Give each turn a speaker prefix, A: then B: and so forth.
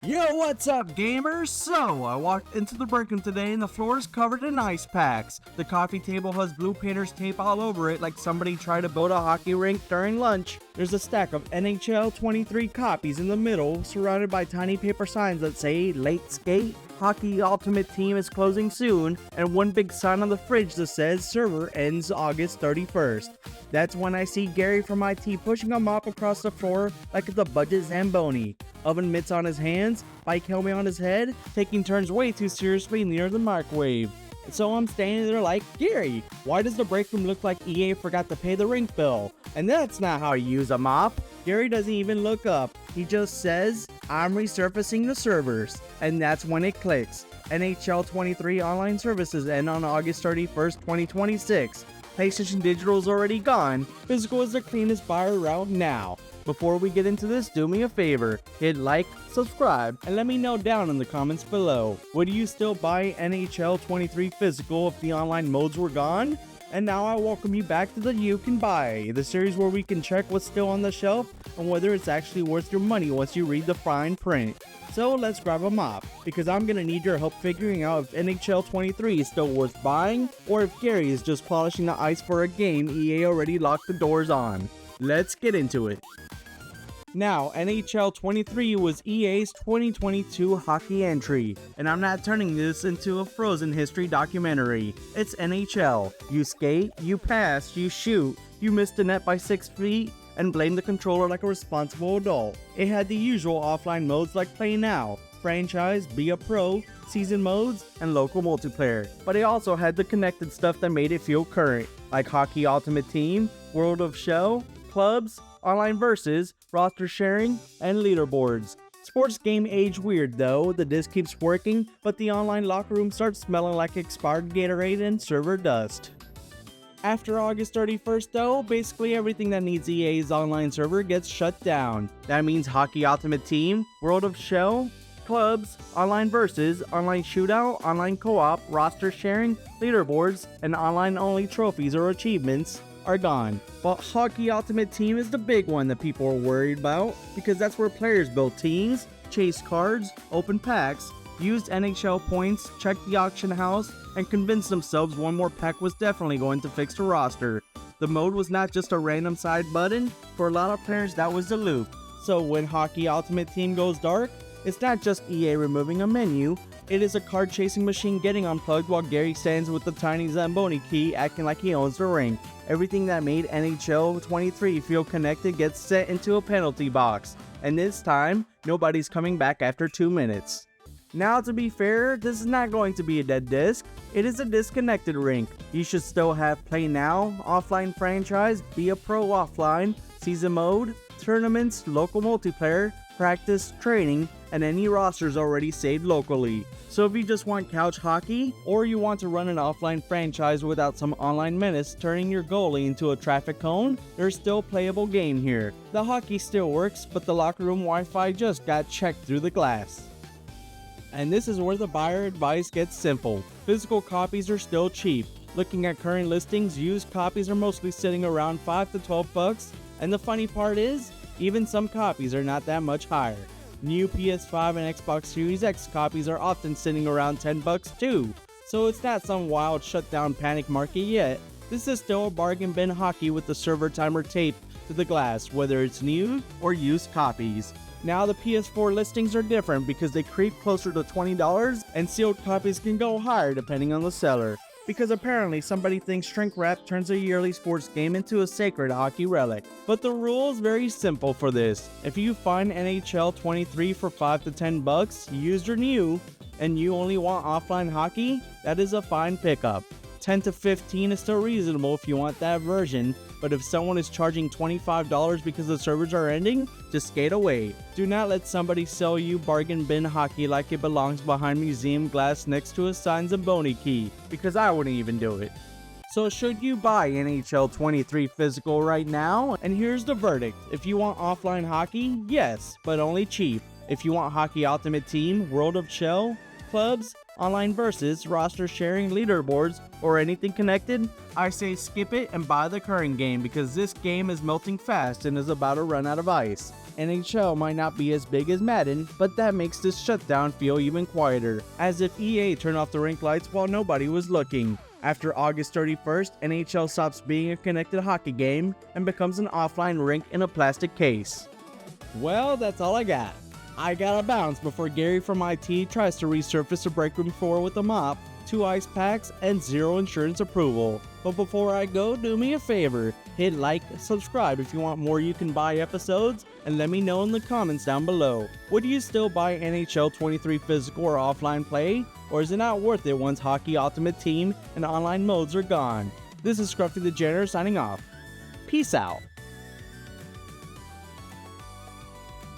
A: Yo, what's up, gamers? So, I walked into the break room today and the floor is covered in ice packs. The coffee table has blue painter's tape all over it like somebody tried to build a hockey rink during lunch. There's a stack of NHL 23 copies in the middle, surrounded by tiny paper signs that say, "Late Skate, Hockey Ultimate Team is closing soon," and one big sign on the fridge that says, "Server ends August 31st. That's when I see Gary from IT pushing a mop across the floor like it's a budget Zamboni. Oven mitts on his hands, bike helmet on his head, taking turns way too seriously near the microwave. So I'm standing there like, "Gary, why does the break room look like EA forgot to pay the rink bill?" And that's not how you use a mop. Gary doesn't even look up. He just says, "I'm resurfacing the servers." And that's when it clicks. NHL 23 online services end on August 31st, 2026. PlayStation Digital is already gone. Physical is the cleanest buyer route now. Before we get into this, do me a favor, hit like, subscribe, and let me know down in the comments below. Would you still buy NHL 23 physical if the online modes were gone? And now I welcome you back to the You Can Buy, the series where we can check what's still on the shelf and whether it's actually worth your money once you read the fine print. So let's grab a mop, because I'm gonna need your help figuring out if NHL 23 is still worth buying, or if Gary is just polishing the ice for a game EA already locked the doors on. Let's get into it. Now, NHL 23 was EA's 2022 hockey entry, and I'm not turning this into a frozen history documentary. It's NHL. You skate, you pass, you shoot, you miss the net by 6 feet, and blame the controller like a responsible adult. It had the usual offline modes like Play Now, Franchise, Be a Pro, Season modes, and local multiplayer. But it also had the connected stuff that made it feel current, like Hockey Ultimate Team, World of Shell, clubs, online versus, roster sharing, and leaderboards. Sports game age weird though, the disc keeps working, but the online locker room starts smelling like expired Gatorade and server dust. After August 31st though, basically everything that needs EA's online server gets shut down. That means Hockey Ultimate Team, World of Shell, clubs, online versus, online shootout, online co-op, roster sharing, leaderboards, and online only trophies or achievements are gone. But Hockey Ultimate Team is the big one that people are worried about, because that's where players build teams, chase cards, open packs, used NHL points, check the auction house, and convince themselves one more pack was definitely going to fix the roster. The mode was not just a random side button. For a lot of players, that was the loop. So when Hockey Ultimate Team goes dark, it's not just EA removing a menu, it is a card chasing machine getting unplugged while Gary stands with the tiny Zamboni key acting like he owns the rink. Everything that made NHL 23 feel connected gets set into a penalty box, and this time, nobody's coming back after 2 minutes. Now, to be fair, this is not going to be a dead disc. It is a disconnected rink. You should still have Play Now, Offline Franchise, Be a Pro Offline, Season Mode, Tournaments, Local Multiplayer, Practice, Training, and any rosters already saved locally. So if you just want couch hockey, or you want to run an offline franchise without some online menace turning your goalie into a traffic cone, there's still a playable game here. The hockey still works, but the locker room Wi-Fi just got checked through the glass. And this is where the buyer advice gets simple. Physical copies are still cheap. Looking at current listings, used copies are mostly sitting around $5 to $12, and the funny part is, even some copies are not that much higher. New PS5 and Xbox Series X copies are often sitting around $10 too, so it's not some wild shutdown panic market yet. This is still a bargain bin hockey with the server timer taped to the glass, whether it's new or used copies. Now the PS4 listings are different because they creep closer to $20, and sealed copies can go higher depending on the seller. Because apparently somebody thinks shrink wrap turns a yearly sports game into a sacred hockey relic. But the rule is very simple for this. If you find NHL 23 for $5 to $10, used or new, and you only want offline hockey, that is a fine pickup. 10 to 15 is still reasonable if you want that version, but if someone is charging $25 because the servers are ending, just skate away. Do not let somebody sell you bargain bin hockey like it belongs behind museum glass next to a signed Zamboni key, because I wouldn't even do it. So should you buy NHL 23 physical right now? And here's the verdict. If you want offline hockey, yes, but only cheap. If you want Hockey Ultimate Team, World of Shell, clubs, online versus, roster sharing, leaderboards, or anything connected, I say skip it and buy the current game because this game is melting fast and is about to run out of ice. NHL might not be as big as Madden, but that makes this shutdown feel even quieter, as if EA turned off the rink lights while nobody was looking. After August 31st, NHL stops being a connected hockey game and becomes an offline rink in a plastic case. Well, that's all I got. I gotta bounce before Gary from IT tries to resurface the break room floor with a mop, 2 ice packs, and 0 insurance approval. But before I go, do me a favor, hit like, subscribe if you want more You Can Buy episodes, and let me know in the comments down below. Would you still buy NHL 23 physical or offline play? Or is it not worth it once Hockey Ultimate Team and online modes are gone? This is Scruffy the Janitor signing off. Peace out.